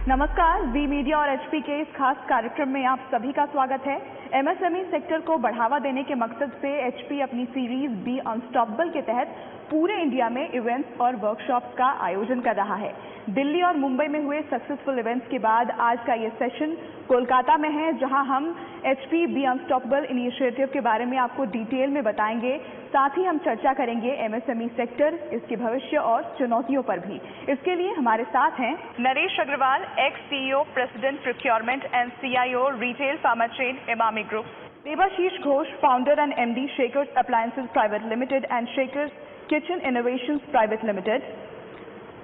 नमस्कार, we media और HP के इस खास कार्यक्रम में आप सभी का स्वागत है। एमएसएमई सेक्टर को बढ़ावा देने के मकसद से एचपी अपनी सीरीज बी अनस्टॉपेबल के तहत पूरे इंडिया में इवेंट्स और वर्कशॉप्स का आयोजन कर रहा है। दिल्ली और मुंबई में हुए सक्सेसफुल इवेंट्स के बाद आज का ये सेशन कोलकाता में है, जहां हम एचपी बी अनस्टॉपेबल इनिशिएटिव के बारे में आपको डिटेल में बताएंगे। साथ ही हम चर्चा करेंगे एमएसएमई सेक्टर, इसके भविष्य और चुनौतियों पर भी। इसके लिए हमारे साथ हैं Naresh Agarwal, ex CEO, president procurement and CIO, retail pharma chain Emami group; Debashish Ghosh, founder and MD, Shekhar's appliances private limited and Shekhar's kitchen innovations private limited;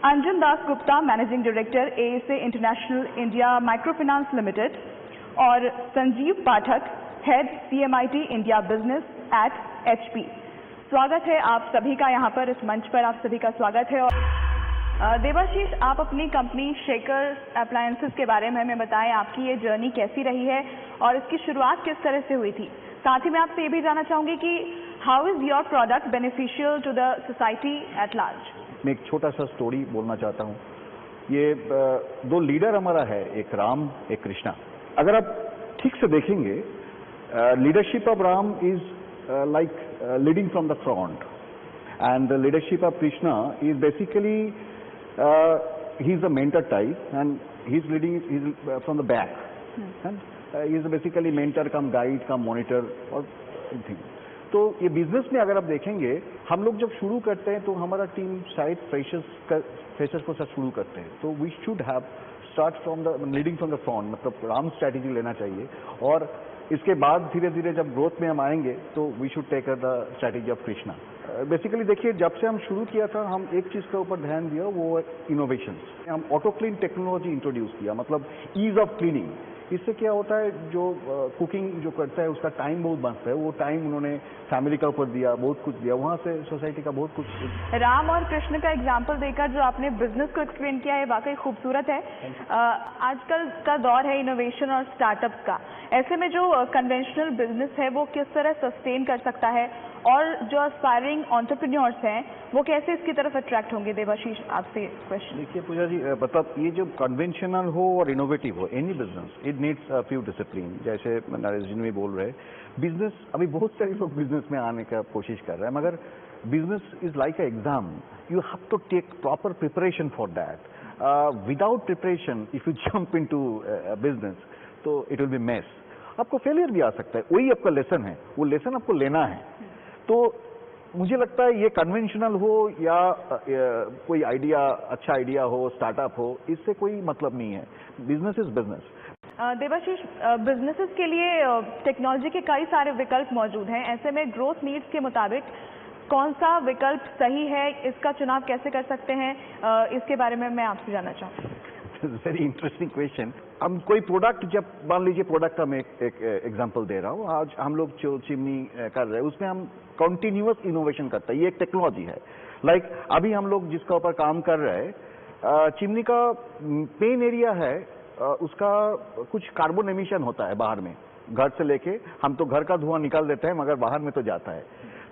Anjan Das Gupta, managing director, ASA international India micro finance limited; और Sanjeev Pathak, head CMIT India business at HP. स्वागत है आप सभी का यहाँ पर, इस मंच पर आप सभी का स्वागत है। और देवाशीष, आप अपनी कंपनी शेखर अप्लायंसेज के बारे में हमें बताएं, आपकी ये जर्नी कैसी रही है और इसकी शुरुआत किस तरह से हुई थी। साथ ही मैं आपसे ये भी जानना चाहूंगी कि how is your product beneficial to the society at large. मैं एक छोटा सा स्टोरी बोलना चाहता हूँ। ये दो लीडर हमारा है, एक राम, एक कृष्णा। अगर आप ठीक से देखेंगे, leadership of Ram is like leading from the front, and the leadership of Krishna is basically he's a mentor type, and he's leading from the back, and he's basically mentor come guide come monitor और everything। तो ये business में अगर आप देखेंगे, हम लोग जब शुरू करते हैं तो हमारा टीम शायद फ्रेशर्स को साथ शुरू करते हैं, तो we should have start from the leading from the front, मतलब राम स्ट्रैटेजी लेना चाहिए। और इसके बाद धीरे धीरे जब ग्रोथ में हम आएंगे तो we should take the strategy of Krishna. Basically देखिए, जब से हम शुरू किया था, हम एक चीज के ऊपर ध्यान दिया, वो इनोवेशन। हम ऑटो क्लीन टेक्नोलॉजी इंट्रोड्यूस किया, मतलब ईज ऑफ क्लीनिंग। इससे क्या होता है, जो कुकिंग जो करता है उसका टाइम बहुत बचता है। वो टाइम उन्होंने फैमिली का ऊपर दिया, बहुत कुछ दिया, वहाँ से सोसाइटी का बहुत कुछ। राम और कृष्ण का एग्जाम्पल देकर जो आपने बिजनेस को एक्सप्लेन किया है, वाकई खूबसूरत है। आजकल का दौर है इनोवेशन और स्टार्टअप्स का। ऐसे में जो कन्वेंशनल बिजनेस है वो किस तरह सस्टेन कर सकता है, और जो एस्पायरिंग एंटरप्रेन्योर्स हैं वो कैसे इसकी तरफ अट्रैक्ट होंगे। देवाशीष, आपसे क्वेश्चन। देखिए पूजा जी, मतलब ये जो कन्वेंशनल हो और इनोवेटिव हो, any business it needs a few discipline. जैसे नरेश जी भी बोल रहे, बिजनेस अभी बहुत सारे लोग बिजनेस में आने का कोशिश कर रहे हैं, मगर business is like a exam. You have to take proper preparation for that. Without preparation if you jump into business तो इट विल बी मेस। आपको फेलियर भी आ सकता है, वही आपका लेसन है, वो लेसन आपको लेना है। तो मुझे लगता है ये कन्वेंशनल हो या कोई आइडिया, अच्छा आइडिया हो, स्टार्टअप हो, इससे कोई मतलब नहीं है। Business is business. Devashish, businesses के लिए टेक्नोलॉजी के कई सारे विकल्प मौजूद हैं। ऐसे में ग्रोथ नीड्स के मुताबिक कौन सा विकल्प सही है, इसका चुनाव कैसे कर सकते हैं, इसके बारे में मैं आपसे जानना चाहूँगी। Very interesting question. हम कोई प्रोडक्ट, जब मान लीजिए प्रोडक्ट का मैं एक एग्जांपल दे रहा हूँ, आज हम लोग जो चिमनी कर रहे हैं उसमें हम कंटिन्यूअस इनोवेशन करते हैं। ये एक टेक्नोलॉजी है। लाइक अभी हम लोग जिसका ऊपर काम कर रहे हैं, चिमनी का मेन एरिया है, उसका कुछ कार्बन एमिशन होता है बाहर में। घर से लेके हम तो घर का धुआं निकाल देते हैं, मगर बाहर में तो जाता है।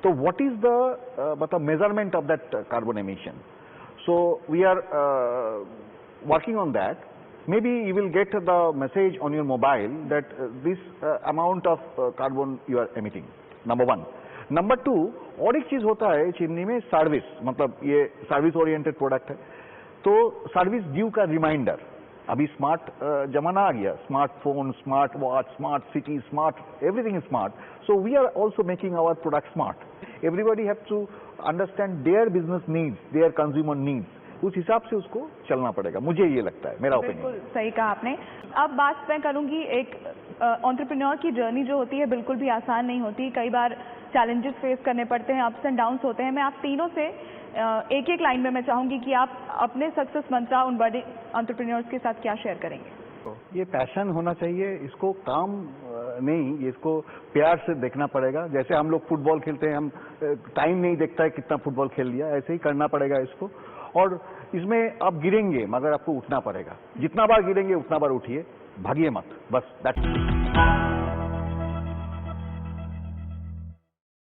तो व्हाट इज द मतलब measurement of that carbon emission? So we are working on that. Maybe you will get the message on your mobile that this amount of carbon you are emitting. Number one. Number two, और एक चीज होता है chimney में, service. मतलब ये service oriented product है, तो सर्विस ड्यू का रिमाइंडर। अभी स्मार्ट जमाना आ गया, smartphone, smart watch, smart city, smart everything is smart. So we are also making our product smart. Everybody have to understand their business needs, their consumer needs. उस हिसाब से उसको चलना पड़ेगा, मुझे ये लगता है, मेरा ओपिनियन। बिल्कुल सही कहा आपने। अब बात मैं करूंगी, एक एंटरप्रेन्योर की जर्नी जो होती है बिल्कुल भी आसान नहीं होती। कई बार चैलेंजेस फेस करने पड़ते हैं, अप्स एंड डाउन्स होते हैं। मैं आप तीनों से एक एक लाइन में मैं चाहूंगी कि आप अपने सक्सेस मंत्रा उन बड़े एंटरप्रेन्योर्स के साथ क्या शेयर करेंगे। ये पैशन होना चाहिए, इसको काम नहीं, इसको प्यार से देखना पड़ेगा। जैसे हम लोग फुटबॉल खेलते हैं, हम टाइम नहीं देखता है कितना फुटबॉल खेल लिया, ऐसे ही करना पड़ेगा इसको। और इसमें आप गिरेंगे, मगर आपको उठना पड़ेगा। जितना बार गिरेंगे उतना बार उठिए, भागिए मत, बस दैट्स